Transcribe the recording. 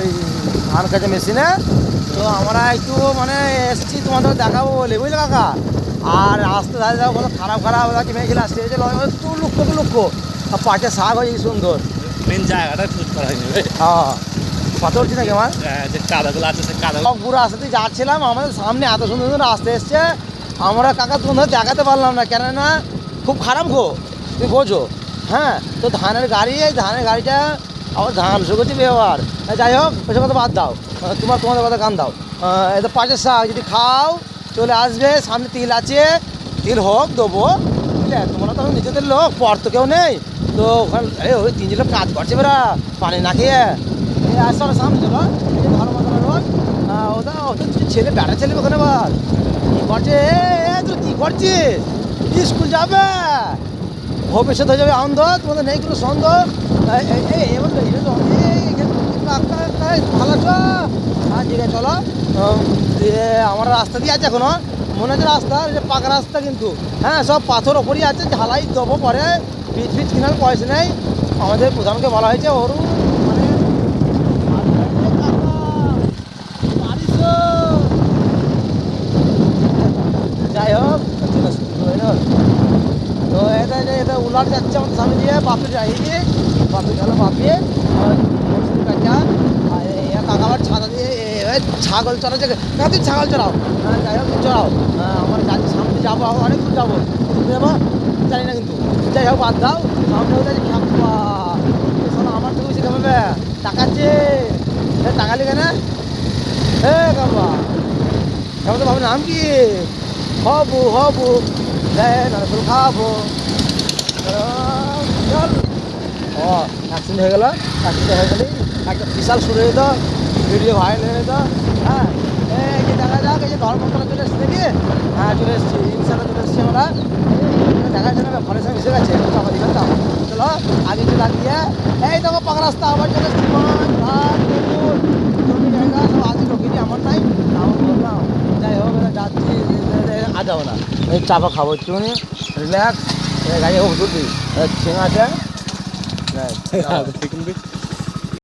ওই ধান কাজে মেশিনে। তো আমরা একটু মানে এসছি তোমাদের দেখাবো বলে, বুঝলে কাকা। আর রাস্তা ধারে যাবো কত খারাপ খারাপ আছে, মেঘলা আসছে একটু লক্ষ্য আর পাটে শাক হয়েছে সুন্দর। মেন জায়গাটা চুজ করা হয়নি। হ্যাঁ কথা বলছি নাকি আমার যে কাদাগুলো আছে সে কাদা পুরো রাস্তাতে যাচ্ছিলাম, আমাদের সামনে এত সুন্দর সুন্দর রাস্তা এসছে, আমরা কাকা তোমাদের দেখাতে পারলাম না, কেননা খুব খারাপ গো, তুমি বোঝো। হ্যাঁ তো ধানের গাড়িটা আবার ধান শুকোচ্ছে ব্যবহার। যাই হোক ওসব কথা বাদ দাও, তোমাদের কথা গান দাও। এটা পাটের শাক যদি খাও চলে আসবে, সামনে তিল আছে, তিল হোক দেবো, বুঝলে। তোমরা তো নিজেদের লোক, পর তো কেউ নেই তো ওখানে ওই 3 লোক কাজ করছে বেরা পানি না খেয়ে। আসলে সামনে চলো, ভালো মতো রোড। ওটা ছেলে বেড়া ছেলে ওখানে বল কী করছে, তুই কী করছিস, স্কুল যাবে, ভবিষ্যৎ হয়ে যাবে আনন্দ, তোমাদের নেই কোনো সন্দেহ। ভালো আছো? হ্যাঁ ঠিক আছে চলো। আমার রাস্তা দিয়ে আছে এখনো, মনে হচ্ছে রাস্তা পাকা রাস্তা কিন্তু, হ্যাঁ সব পাথর ওপরই আছে, ঢালাই দেবো পরে, বীজ কেনার পয়সা নেই। আমাদের প্রধানকে বলা হয়েছে ওর মানে যাই হোক তো এটা উলার যাচ্ছে আমাদের সামনে দিয়ে, বাপের যাইনি বাপের গেল বাপিয়ে কাকা। কাকা আবার ছাতা দিয়ে ছাগল চড়াচ্ছে, না তুই ছাগল চড়াও, হ্যাঁ যাই হোক চড়াও। আমার যাচ্ছি সামনে যাবো, অনেক দূর যাবো, যাবো জানি না কিন্তু, যাই হোক বাদ দাও। সামনে যাচ্ছে খেপা, আমার থেকে বেশি খেপাবে, টাকাচ্ছে টাকা লিখে না, হ্যাঁ কাবা এখন তো ভাবো নাম কি, হবু নারকেল খাবো। চল ও অ্যাক্সিডেন্ট হয়ে গেল, একটা বিশাল শুরু হয়ে যেত, ভিডিও ভাইরাল হয়ে যেত। হ্যাঁ এই যে দেখা যাক, এই যে ধর্মতলা চলে এসছে দেখি, হ্যাঁ চলে এসছি, ইনশাল্লাহ চলে এসছি আমরা। দেখা যাচ্ছে না ঘরের সঙ্গে মিশে গেছে, চলো আগে একটু লাগিয়ে এই দেখো পাকা রাস্তা, আবার চলে এসছি, জমি জায়গা সব আছে, লোকেরই, আমার নাই, আমার বললাম। যাই হোক যাচ্ছি, আর যাবো না, এই চাপা খাবো একটুখানি, রিল্যাক্স। গাড়ি হোক দুটি ছিঙা আছে